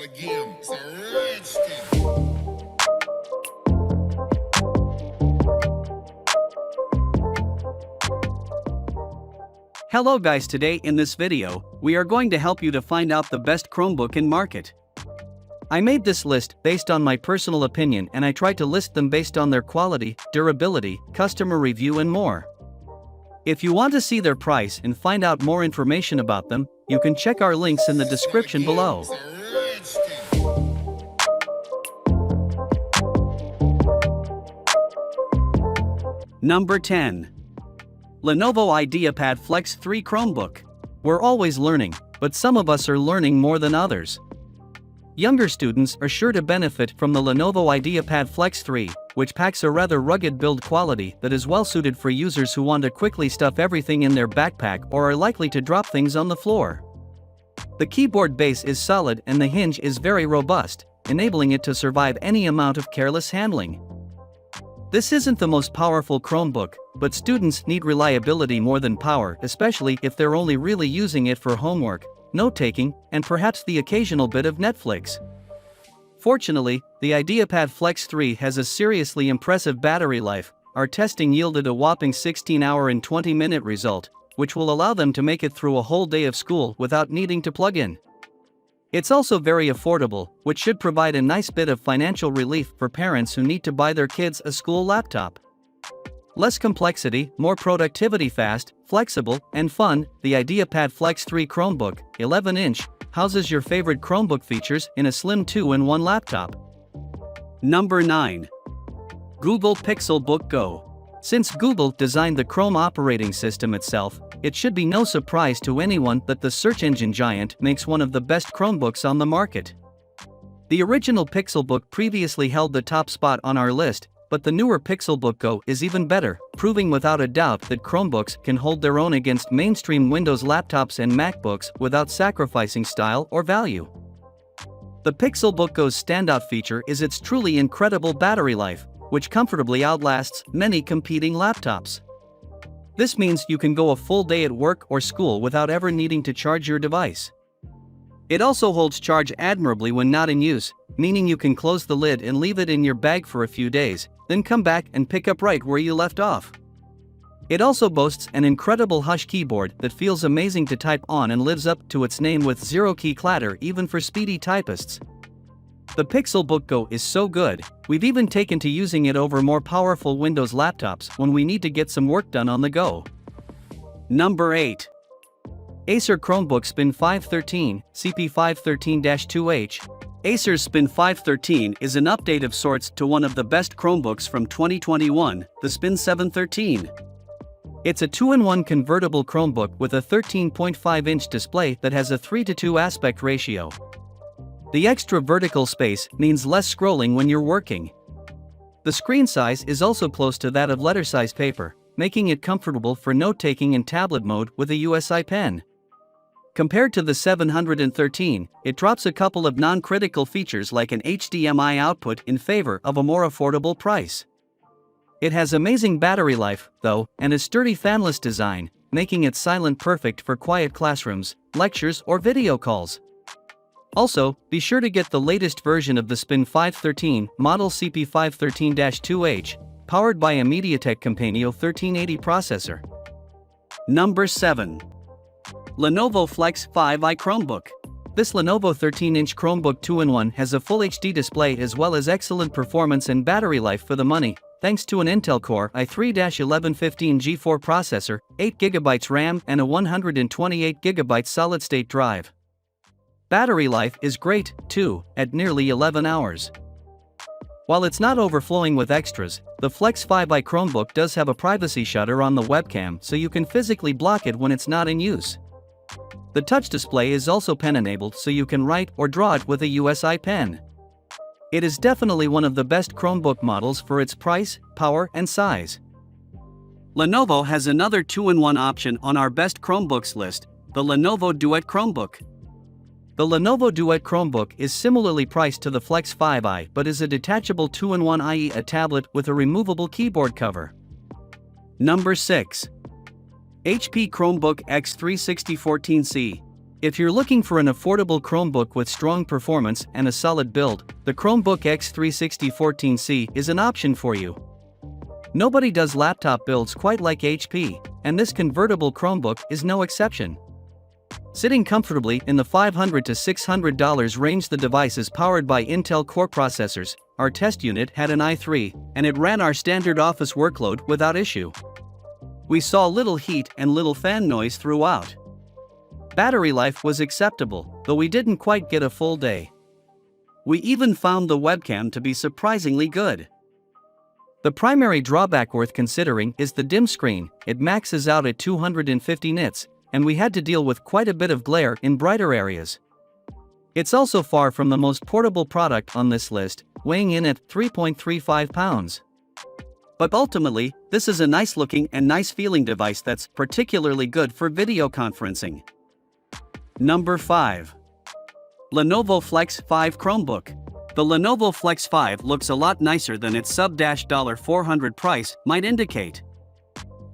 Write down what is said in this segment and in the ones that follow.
game. It's a rich thing. Hello guys, today in this video, we are going to help you to find out the best Chromebook in market. I made this list based on my personal opinion and I tried to list them based on their quality, durability, customer review and more. If you want to see their price and find out more information about them, you can check our links in the description below. Number 10. Lenovo IdeaPad Flex 3 Chromebook. We're always learning, but some of us are learning more than others. Younger students are sure to benefit from the Lenovo IdeaPad Flex 3, which packs a rather rugged build quality that is well suited for users who want to quickly stuff everything in their backpack or are likely to drop things on the floor. The keyboard base is solid and the hinge is very robust, enabling it to survive any amount of careless handling. This isn't the most powerful Chromebook, but students need reliability more than power, especially if they're only really using it for homework, note-taking, and perhaps the occasional bit of Netflix. Fortunately, the IdeaPad Flex 3 has a seriously impressive battery life. Our testing yielded a whopping 16-hour and 20-minute result, which will allow them to make it through a whole day of school without needing to plug in. It's also very affordable, which should provide a nice bit of financial relief for parents who need to buy their kids a school laptop. Less complexity, more productivity, fast, flexible, and fun. The IdeaPad Flex 3 Chromebook, 11-inch, houses your favorite Chromebook features in a slim 2-in-1 laptop. Number 9. Google Pixelbook Go. Since Google designed the Chrome operating system itself, it should be no surprise to anyone that the search engine giant makes one of the best Chromebooks on the market. The original Pixelbook previously held the top spot on our list, but the newer Pixelbook Go is even better, proving without a doubt that Chromebooks can hold their own against mainstream Windows laptops and MacBooks without sacrificing style or value. The Pixelbook Go's standout feature is its truly incredible battery life, which comfortably outlasts many competing laptops. This means you can go a full day at work or school without ever needing to charge your device. It also holds charge admirably when not in use, meaning you can close the lid and leave it in your bag for a few days, then come back and pick up right where you left off. It also boasts an incredible Hush keyboard that feels amazing to type on and lives up to its name with zero key clatter even for speedy typists. The Pixelbook Go is so good, we've even taken to using it over more powerful Windows laptops when we need to get some work done on the go. Number 8. Acer Chromebook Spin 513, CP513-2H. Acer's Spin 513 is an update of sorts to one of the best Chromebooks from 2021, the Spin 713. It's a 2-in-1 convertible Chromebook with a 13.5-inch display that has a 3:2 aspect ratio. The extra vertical space means less scrolling when you're working. The screen size is also close to that of letter-size paper, making it comfortable for note-taking in tablet mode with a USI pen. Compared to the 713, it drops a couple of non-critical features like an HDMI output in favor of a more affordable price. It has amazing battery life, though, and a sturdy fanless design, making it silent perfect for quiet classrooms, lectures, or video calls. Also, be sure to get the latest version of the Spin 513, model CP513-2H, powered by a MediaTek Companion 1380 processor. Number 7. Lenovo Flex 5i Chromebook. This Lenovo 13-inch Chromebook 2-in-1 has a Full HD display as well as excellent performance and battery life for the money, thanks to an Intel Core i3-1115 G4 processor, 8GB RAM and a 128GB solid-state drive. Battery life is great, too, at nearly 11 hours. While it's not overflowing with extras, the Flex 5i Chromebook does have a privacy shutter on the webcam so you can physically block it when it's not in use. The touch display is also pen-enabled so you can write or draw it with a USI pen. It is definitely one of the best Chromebook models for its price, power, and size. Lenovo has another 2-in-1 option on our best Chromebooks list, the Lenovo Duet Chromebook. The Lenovo Duet Chromebook is similarly priced to the Flex 5i but is a detachable 2-in-1, i.e. a tablet with a removable keyboard cover. Number 6. HP Chromebook X360 14C. If you're looking for an affordable Chromebook with strong performance and a solid build, the Chromebook X360 14C is an option for you. Nobody does laptop builds quite like HP, and this convertible Chromebook is no exception. Sitting comfortably in the $500 to $600 range, the device is powered by Intel Core processors. Our test unit had an i3, and it ran our standard office workload without issue. We saw little heat and little fan noise throughout. Battery life was acceptable, though we didn't quite get a full day. We even found the webcam to be surprisingly good. The primary drawback worth considering is the dim screen. It maxes out at 250 nits, and we had to deal with quite a bit of glare in brighter areas. It's also far from the most portable product on this list, weighing in at 3.35 pounds. But ultimately, this is a nice looking and nice feeling device that's particularly good for video conferencing. Number 5. Lenovo Flex 5 Chromebook. The Lenovo Flex 5 looks a lot nicer than its sub-$400 price might indicate.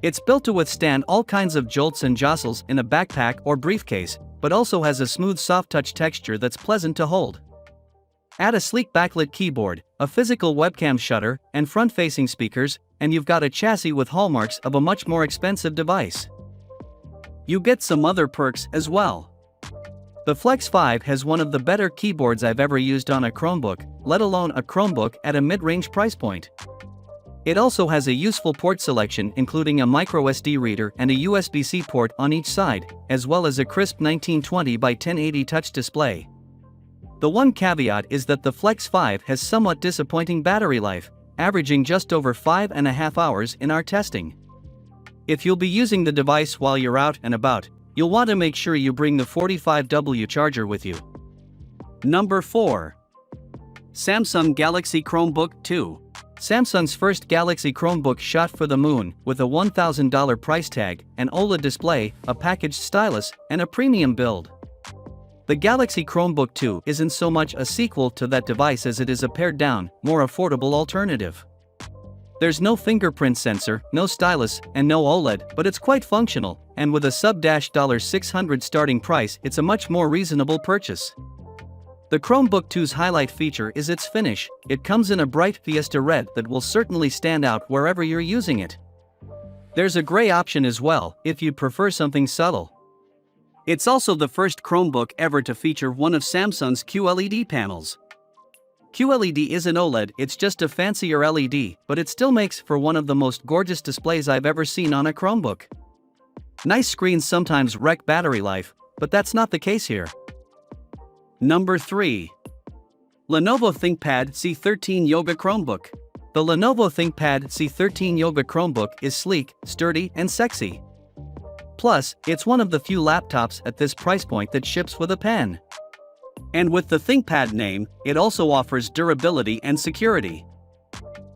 It's built to withstand all kinds of jolts and jostles in a backpack or briefcase, but also has a smooth soft touch texture that's pleasant to hold. Add a sleek backlit keyboard, a physical webcam shutter, and front-facing speakers, and you've got a chassis with hallmarks of a much more expensive device. You get some other perks as well. The Flex 5 has one of the better keyboards I've ever used on a Chromebook, let alone a Chromebook at a mid-range price point. It also has a useful port selection, including a microSD reader and a USB-C port on each side, as well as a crisp 1920 by 1080 touch display. The one caveat is that the Flex 5 has somewhat disappointing battery life, averaging just over 5.5 hours in our testing. If you'll be using the device while you're out and about, you'll want to make sure you bring the 45W charger with you. Number 4. Samsung Galaxy Chromebook 2. Samsung's first Galaxy Chromebook shot for the moon with a $1,000 price tag, an OLED display, a packaged stylus, and a premium build. The Galaxy Chromebook 2 isn't so much a sequel to that device as it is a pared-down, more affordable alternative. There's no fingerprint sensor, no stylus, and no OLED, but it's quite functional, and with a sub-$600 starting price, it's a much more reasonable purchase. The Chromebook 2's highlight feature is its finish. It comes in a bright Fiesta red that will certainly stand out wherever you're using it. There's a gray option as well, if you'd prefer something subtle. It's also the first Chromebook ever to feature one of Samsung's QLED panels. QLED isn't OLED, it's just a fancier LED, but it still makes for one of the most gorgeous displays I've ever seen on a Chromebook. Nice screens sometimes wreck battery life, but that's not the case here. Number 3. Lenovo ThinkPad C13 Yoga Chromebook. The Lenovo ThinkPad C13 Yoga Chromebook is sleek, sturdy, and sexy. Plus, it's one of the few laptops at this price point that ships with a pen. And with the ThinkPad name, it also offers durability and security.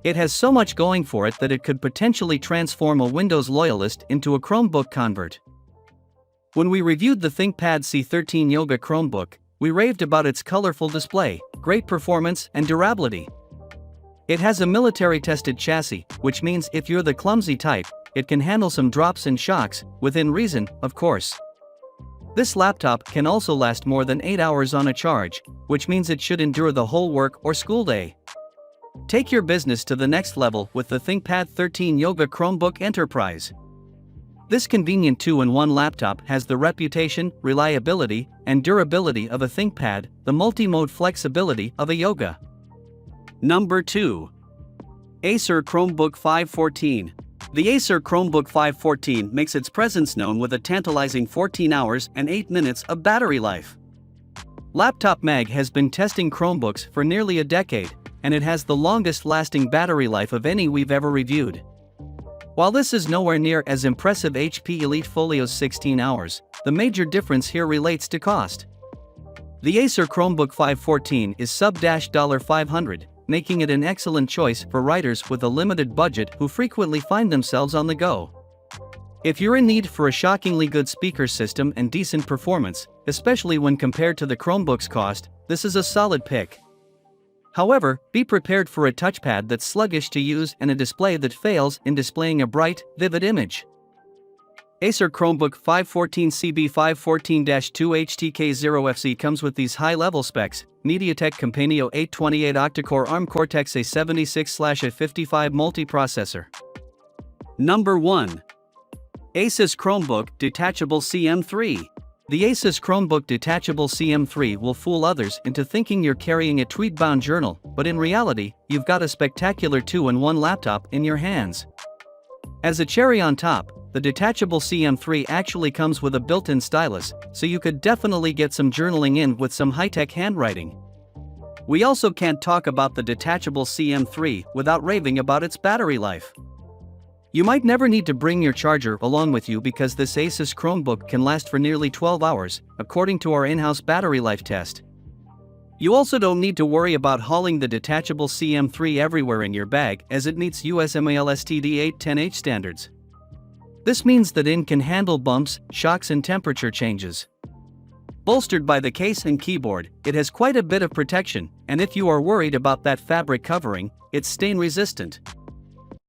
It has so much going for it that it could potentially transform a Windows loyalist into a Chromebook convert. When we reviewed the ThinkPad C13 Yoga Chromebook, we raved about its colorful display, great performance, and durability. It has a military-tested chassis, which means if you're the clumsy type, it can handle some drops and shocks, within reason, of course. This laptop can also last more than 8 hours on a charge, which means it should endure the whole work or school day. Take your business to the next level with the ThinkPad 13 Yoga Chromebook Enterprise. This convenient 2-in-1 laptop has the reputation, reliability, and durability of a ThinkPad, the multi-mode flexibility of a Yoga. Number 2. Acer Chromebook 514. The Acer Chromebook 514 makes its presence known with a tantalizing 14 hours and 8 minutes of battery life. Laptop Mag has been testing Chromebooks for nearly a decade, and it has the longest-lasting battery life of any we've ever reviewed. While this is nowhere near as impressive HP Elite Folio's 16 hours, the major difference here relates to cost. The Acer Chromebook 514 is sub-$500, making it an excellent choice for writers with a limited budget who frequently find themselves on the go. If you're in need for a shockingly good speaker system and decent performance, especially when compared to the Chromebook's cost, this is a solid pick. However, be prepared for a touchpad that's sluggish to use and a display that fails in displaying a bright, vivid image. Acer Chromebook 514CB514-2HTK0FC comes with these high-level specs: MediaTek Companio 828 octa-core ARM Cortex-A76/A55 multiprocessor. Number 1. Asus Chromebook Detachable CM3. The Asus Chromebook Detachable CM3 will fool others into thinking you're carrying a tweet-bound journal, but in reality, you've got a spectacular 2-in-1 laptop in your hands. As a cherry on top, the detachable CM3 actually comes with a built-in stylus, so you could definitely get some journaling in with some high-tech handwriting. We also can't talk about the detachable CM3 without raving about its battery life. You might never need to bring your charger along with you because this Asus Chromebook can last for nearly 12 hours, according to our in-house battery life test. You also don't need to worry about hauling the detachable CM3 everywhere in your bag, as it meets USMAL STD 810H standards. This means that it can handle bumps, shocks and temperature changes. Bolstered by the case and keyboard, it has quite a bit of protection, and if you are worried about that fabric covering, it's stain resistant.